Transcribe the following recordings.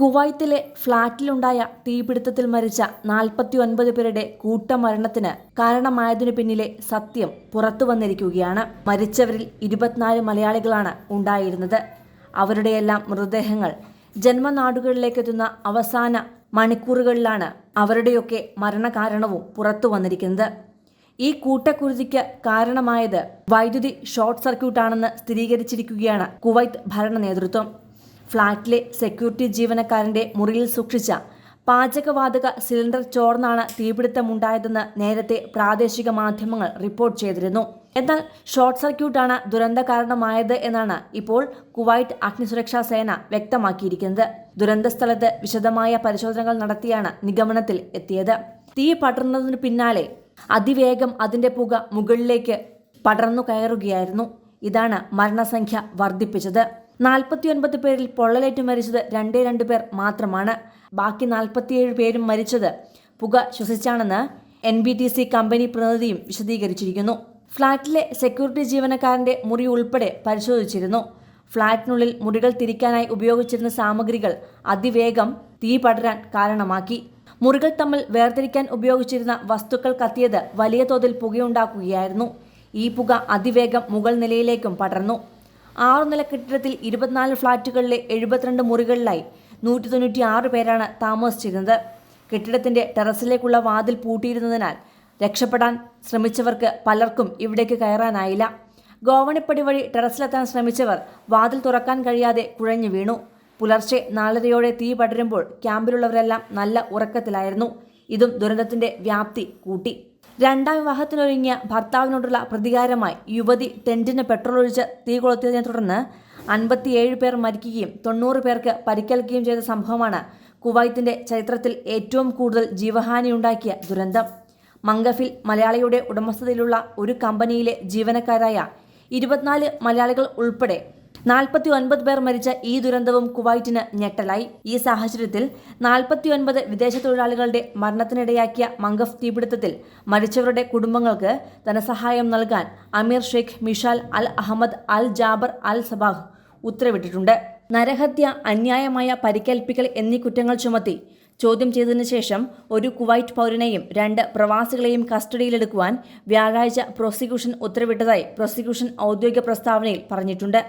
കുവൈത്തിലെ ഫ്ളാറ്റിലുണ്ടായ തീപിടുത്തത്തിൽ മരിച്ച 49 പേരുടെ കൂട്ടമരണത്തിന് കാരണമായതിനു പിന്നിലെ സത്യം പുറത്തു വന്നിരിക്കുകയാണ്. മരിച്ചവരിൽ 24 മലയാളികളാണ് ഉണ്ടായിരുന്നത്. അവരുടെയെല്ലാം മൃതദേഹങ്ങൾ ജന്മനാടുകളിലേക്കെത്തുന്ന അവസാന മണിക്കൂറുകളിലാണ് അവരുടെയൊക്കെ മരണകാരണവും പുറത്തു വന്നിരിക്കുന്നത്. ഈ കൂട്ടക്കുരുതിക്ക് കാരണമായത് വൈദ്യുതി ഷോർട്ട് സർക്യൂട്ടാണെന്ന് സ്ഥിരീകരിച്ചിരിക്കുകയാണ് കുവൈത്ത് ഭരണ നേതൃത്വം. ഫ്ളാറ്റിലെ സെക്യൂരിറ്റി ജീവനക്കാരന്റെ മുറിയിൽ സൂക്ഷിച്ച പാചകവാതക സിലിണ്ടർ ചോർന്നാണ് തീപിടുത്തമുണ്ടായതെന്ന് നേരത്തെ പ്രാദേശിക മാധ്യമങ്ങൾ റിപ്പോർട്ട് ചെയ്തിരുന്നു. എന്നാൽ ഷോർട്ട് സർക്യൂട്ടാണ് ദുരന്ത കാരണമായത് എന്നാണ് ഇപ്പോൾ കുവൈറ്റ് അഗ്നിസുരക്ഷാ സേന വ്യക്തമാക്കിയിരിക്കുന്നത്. ദുരന്ത സ്ഥലത്ത് വിശദമായ പരിശോധനകൾ നടത്തിയാണ് നിഗമനത്തിൽ എത്തിയത്. തീ പടർന്നതിനു പിന്നാലെ അതിവേഗം അതിന്റെ പുക മുകളിലേക്ക് പടർന്നു കയറുകയായിരുന്നു. ഇതാണ് മരണസംഖ്യ വർദ്ധിപ്പിച്ചത്. 49 പേരിൽ പൊള്ളലേറ്റ് മരിച്ചത് 2 പേർ മാത്രമാണ്. ബാക്കി 47 പേരും മരിച്ചത് പുക ശ്വസിച്ചാണെന്ന് NBTC കമ്പനി പ്രതിനിധിയും വിശദീകരിച്ചിരിക്കുന്നു. ഫ്ളാറ്റിലെ സെക്യൂരിറ്റി ജീവനക്കാരന്റെ മുറി ഉൾപ്പെടെ പരിശോധിച്ചിരുന്നു. ഫ്ളാറ്റിനുള്ളിൽ മുറികൾ തിരിക്കാനായി ഉപയോഗിച്ചിരുന്ന സാമഗ്രികൾ അതിവേഗം തീ പടരാൻ കാരണമാക്കി. മുറികൾ തമ്മിൽ വേർതിരിക്കാൻ ഉപയോഗിച്ചിരുന്ന വസ്തുക്കൾ കത്തിയത് വലിയ തോതിൽ പുകയുണ്ടാക്കുകയായിരുന്നു. ഈ പുക അതിവേഗം മുകൾ നിലയിലേക്കും പടർന്നു. 6 നില കെട്ടിടത്തിൽ 24 ഫ്ളാറ്റുകളിലെ 72 മുറികളിലായി 196 പേരാണ് താമസിച്ചിരുന്നത്. കെട്ടിടത്തിന്റെ ടെറസിലേക്കുള്ള വാതിൽ പൂട്ടിയിരുന്നതിനാൽ രക്ഷപ്പെടാൻ ശ്രമിച്ചവർക്ക് പലർക്കും ഇവിടേക്ക് കയറാനായില്ല. ഗോവണിപ്പടി വഴി ടെറസിലെത്താൻ ശ്രമിച്ചവർ വാതിൽ തുറക്കാൻ കഴിയാതെ കുഴഞ്ഞു വീണു. പുലർച്ചെ 4:30 തീ പടരുമ്പോൾ ക്യാമ്പിലുള്ളവരെല്ലാം നല്ല ഉറക്കത്തിലായിരുന്നു. ഇതും ദുരന്തത്തിന്റെ വ്യാപ്തി കൂട്ടി. രണ്ടാം വിവാഹത്തിനൊരുങ്ങിയ ഭർത്താവിനോടുള്ള പ്രതികാരമായി യുവതി ടെന്റിന് പെട്രോൾ ഒഴിച്ച് തീ കൊളുത്തിയതിനെ തുടർന്ന് 57 പേർ മരിക്കുകയും 90 പേർക്ക് പരിക്കേൽക്കുകയും ചെയ്ത സംഭവമാണ് കുവൈത്തിന്റെ ചരിത്രത്തിൽ ഏറ്റവും കൂടുതൽ ജീവഹാനിയുണ്ടാക്കിയ ദുരന്തം. മംഗഫിൽ മലയാളിയുടെ ഉടമസ്ഥതയിലുള്ള ഒരു കമ്പനിയിലെ ജീവനക്കാരായ 24 മലയാളികൾ ഉൾപ്പെടെ 49 പേർ മരിച്ച ഈ ദുരന്തവും കുവൈറ്റിന് ഞെട്ടലായി. ഈ സാഹചര്യത്തിൽ 49 വിദേശ തൊഴിലാളികളുടെ മരണത്തിനിടയാക്കിയ മംഗഫ് തീപിടുത്തത്തിൽ മരിച്ചവരുടെ കുടുംബങ്ങൾക്ക് ധനസഹായം നൽകാൻ അമീർ ഷെയ്ഖ് മിഷാൽ അൽ അഹമ്മദ് അൽ ജാബർ അൽ സബാഹ് ഉത്തരവിട്ടിട്ടുണ്ട്. നരഹത്യ, അന്യായമായ പരിക്കേൽപ്പിക്കൽ എന്നീ കുറ്റങ്ങൾ ചുമത്തി ചോദ്യം ചെയ്തതിനു ശേഷം ഒരു കുവൈറ്റ് പൗരനെയും 2 പ്രവാസികളെയും കസ്റ്റഡിയിലെടുക്കുവാൻ വ്യാഴാഴ്ച പ്രോസിക്യൂഷൻ ഉത്തരവിട്ടതായി പ്രോസിക്യൂഷൻ ഔദ്യോഗിക പ്രസ്താവനയിൽ പറഞ്ഞിട്ടുണ്ട്.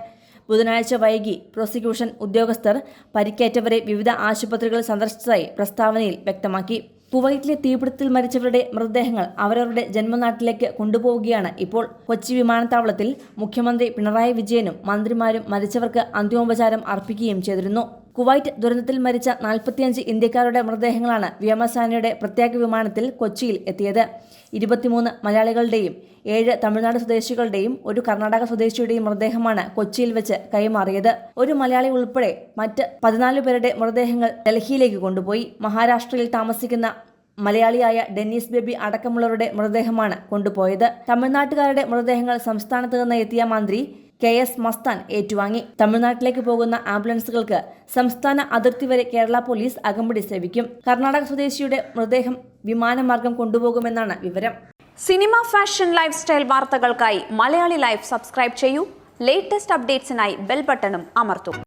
ബുധനാഴ്ച വൈകി പ്രോസിക്യൂഷൻ ഉദ്യോഗസ്ഥർ പരിക്കേറ്റവരെ വിവിധ ആശുപത്രികൾ സന്ദർശിച്ചതായി പ്രസ്താവനയിൽ വ്യക്തമാക്കി. കുവൈറ്റിലെ തീപിടുത്തത്തിൽ മരിച്ചവരുടെ മൃതദേഹങ്ങൾ അവരവരുടെ ജന്മനാട്ടിലേക്ക് കൊണ്ടുപോവുകയാണ് ഇപ്പോൾ. കൊച്ചി വിമാനത്താവളത്തിൽ മുഖ്യമന്ത്രി പിണറായി വിജയനും മന്ത്രിമാരും മരിച്ചവർക്ക് അന്തിമോപചാരം അർപ്പിക്കുകയും ചെയ്തിരുന്നു. കുവൈറ്റ് ദുരന്തത്തിൽ മരിച്ച 45 ഇന്ത്യക്കാരുടെ മൃതദേഹങ്ങളാണ് വ്യോമസേനയുടെ പ്രത്യേക വിമാനത്തിൽ കൊച്ചിയിൽ എത്തിയത്. 23 മലയാളികളുടെയും 7 തമിഴ്നാട് സ്വദേശികളുടെയും 1 കർണാടക സ്വദേശിയുടെയും മൃതദേഹമാണ് കൊച്ചിയിൽ വെച്ച് കൈമാറിയത്. ഒരു മലയാളി ഉൾപ്പെടെ മറ്റ് 14 പേരുടെ മൃതദേഹങ്ങൾ ഡൽഹിയിലേക്ക് കൊണ്ടുപോയി. മഹാരാഷ്ട്രയിൽ താമസിക്കുന്ന മലയാളിയായ ഡെന്നീസ് ബേബി അടക്കമുള്ളവരുടെ മൃതദേഹമാണ് കൊണ്ടുപോയത്. തമിഴ്നാട്ടുകാരുടെ മൃതദേഹങ്ങൾ സംസ്ഥാനത്ത് നിന്ന് എത്തിയ മന്ത്രി KS മസ്താൻ ഏറ്റുവാങ്ങി. തമിഴ്നാട്ടിലേക്ക് പോകുന്ന ആംബുലൻസുകൾക്ക് സംസ്ഥാന അതിർത്തി വരെ കേരള പോലീസ് അകമ്പടി സേവിക്കും. കർണാടക സ്വദേശിയുടെ മൃതദേഹം വിമാനമാർഗം കൊണ്ടുപോകുമെന്നാണ് വിവരം. സിനിമ, ഫാഷൻ, ലൈഫ് സ്റ്റൈൽ വാർത്തകൾക്കായി മലയാളി ലൈഫ് സബ്സ്ക്രൈബ് ചെയ്യൂ. ലേറ്റസ്റ്റ് അപ്ഡേറ്റ്സിനായി ബെൽ ബട്ടണും അമർത്തൂ.